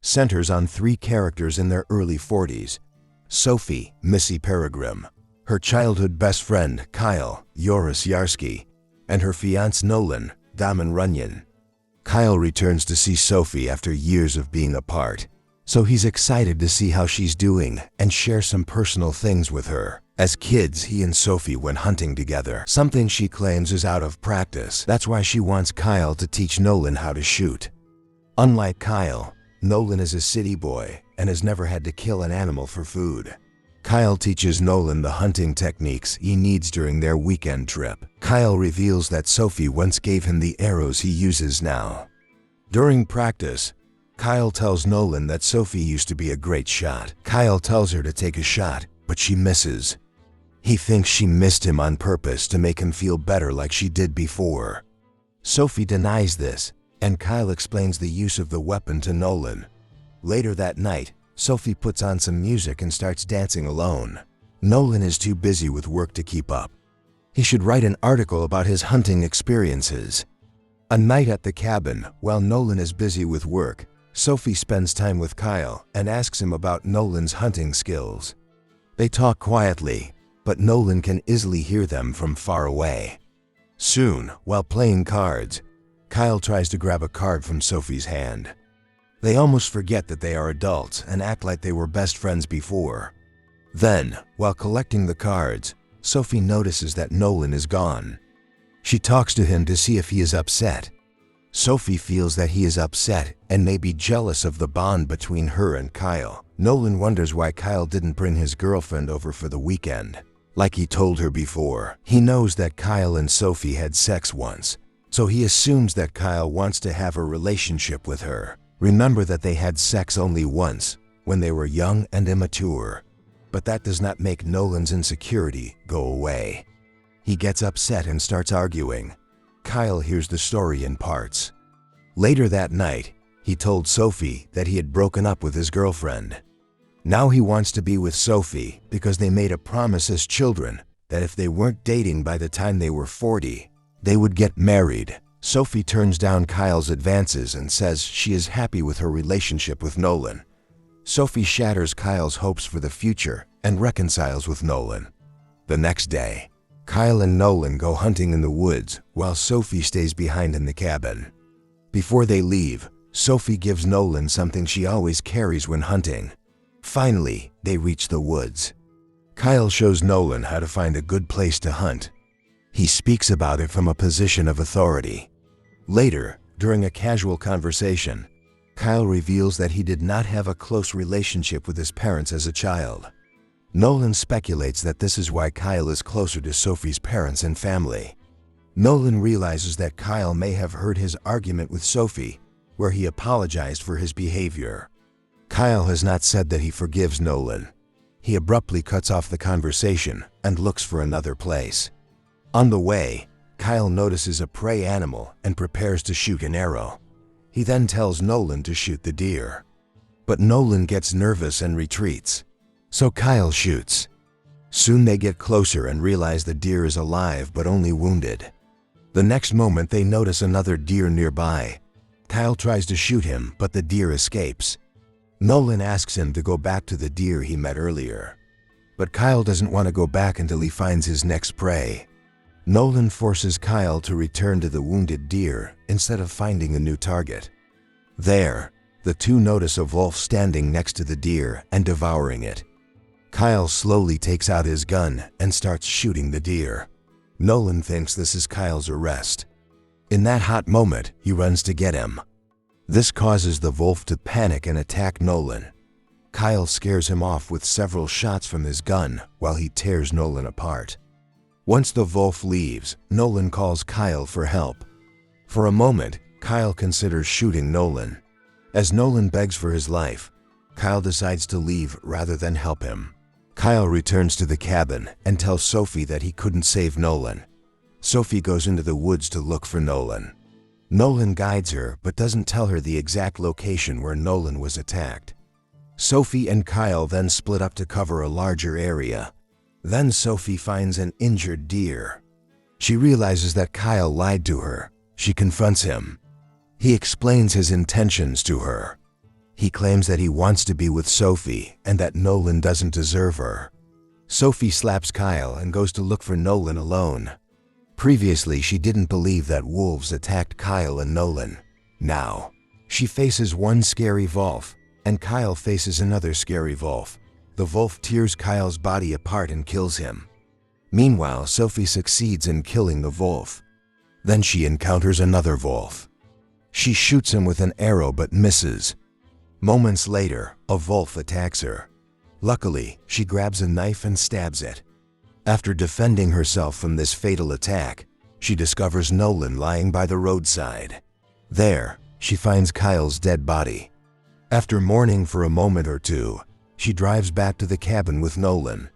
centers on three characters in their early 40s. Sophie, Missy Peregrine, her childhood best friend, Kyle, Joris Yarsky, and her fiancé Nolan, Damon Runyon. Kyle returns to see Sophie after years of being apart, so he's excited to see how she's doing and share some personal things with her. As kids, he and Sophie went hunting together, something she claims is out of practice. That's why she wants Kyle to teach Nolan how to shoot. Unlike Kyle, Nolan is a city boy and has never had to kill an animal for food. Kyle teaches Nolan the hunting techniques he needs during their weekend trip. Kyle reveals that Sophie once gave him the arrows he uses now. During practice, Kyle tells Nolan that Sophie used to be a great shot. Kyle tells her to take a shot, but she misses. He thinks she missed him on purpose to make him feel better like she did before. Sophie denies this, and Kyle explains the use of the weapon to Nolan. Later that night, Sophie puts on some music and starts dancing alone. Nolan is too busy with work to keep up. He should write an article about his hunting experiences. A night at the cabin, while Nolan is busy with work, Sophie spends time with Kyle and asks him about Nolan's hunting skills. They talk quietly, but Nolan can easily hear them from far away. Soon, while playing cards, Kyle tries to grab a card from Sophie's hand. They almost forget that they are adults and act like they were best friends before. Then, while collecting the cards, Sophie notices that Nolan is gone. She talks to him to see if he is upset. Sophie feels that he is upset and may be jealous of the bond between her and Kyle. Nolan wonders why Kyle didn't bring his girlfriend over for the weekend, like he told her before. He knows that Kyle and Sophie had sex once, so he assumes that Kyle wants to have a relationship with her. Remember that they had sex only once, when they were young and immature. But that does not make Nolan's insecurity go away. He gets upset and starts arguing. Kyle hears the story in parts. Later that night, he told Sophie that he had broken up with his girlfriend. Now he wants to be with Sophie because they made a promise as children that if they weren't dating by the time they were 40, they would get married. Sophie turns down Kyle's advances and says she is happy with her relationship with Nolan. Sophie shatters Kyle's hopes for the future and reconciles with Nolan. The next day, Kyle and Nolan go hunting in the woods while Sophie stays behind in the cabin. Before they leave, Sophie gives Nolan something she always carries when hunting. Finally, they reach the woods. Kyle shows Nolan how to find a good place to hunt. He speaks about it from a position of authority. Later, during a casual conversation, Kyle reveals that he did not have a close relationship with his parents as a child. Nolan speculates that this is why Kyle is closer to Sophie's parents and family. Nolan realizes that Kyle may have heard his argument with Sophie, where he apologized for his behavior. Kyle has not said that he forgives Nolan. He abruptly cuts off the conversation and looks for another place. On the way, Kyle notices a prey animal and prepares to shoot an arrow. He then tells Nolan to shoot the deer. But Nolan gets nervous and retreats, so Kyle shoots. Soon they get closer and realize the deer is alive but only wounded. The next moment they notice another deer nearby. Kyle tries to shoot him, but the deer escapes. Nolan asks him to go back to the deer he met earlier. But Kyle doesn't want to go back until he finds his next prey. Nolan forces Kyle to return to the wounded deer instead of finding a new target. There, the two notice a wolf standing next to the deer and devouring it. Kyle slowly takes out his gun and starts shooting the deer. Nolan thinks this is Kyle's arrest. In that hot moment, he runs to get him. This causes the wolf to panic and attack Nolan. Kyle scares him off with several shots from his gun while he tears Nolan apart. Once the wolf leaves, Nolan calls Kyle for help. For a moment, Kyle considers shooting Nolan. As Nolan begs for his life, Kyle decides to leave rather than help him. Kyle returns to the cabin and tells Sophie that he couldn't save Nolan. Sophie goes into the woods to look for Nolan. Nolan guides her but doesn't tell her the exact location where Nolan was attacked. Sophie and Kyle then split up to cover a larger area. Then Sophie finds an injured deer. She realizes that Kyle lied to her. She confronts him. He explains his intentions to her. He claims that he wants to be with Sophie and that Nolan doesn't deserve her. Sophie slaps Kyle and goes to look for Nolan alone. Previously, she didn't believe that wolves attacked Kyle and Nolan. Now, she faces one scary wolf, and Kyle faces another scary wolf. The wolf tears Kyle's body apart and kills him. Meanwhile, Sophie succeeds in killing the wolf. Then she encounters another wolf. She shoots him with an arrow but misses. Moments later, a wolf attacks her. Luckily, she grabs a knife and stabs it. After defending herself from this fatal attack, she discovers Nolan lying by the roadside. There, she finds Kyle's dead body. After mourning for a moment or two, she drives back to the cabin with Nolan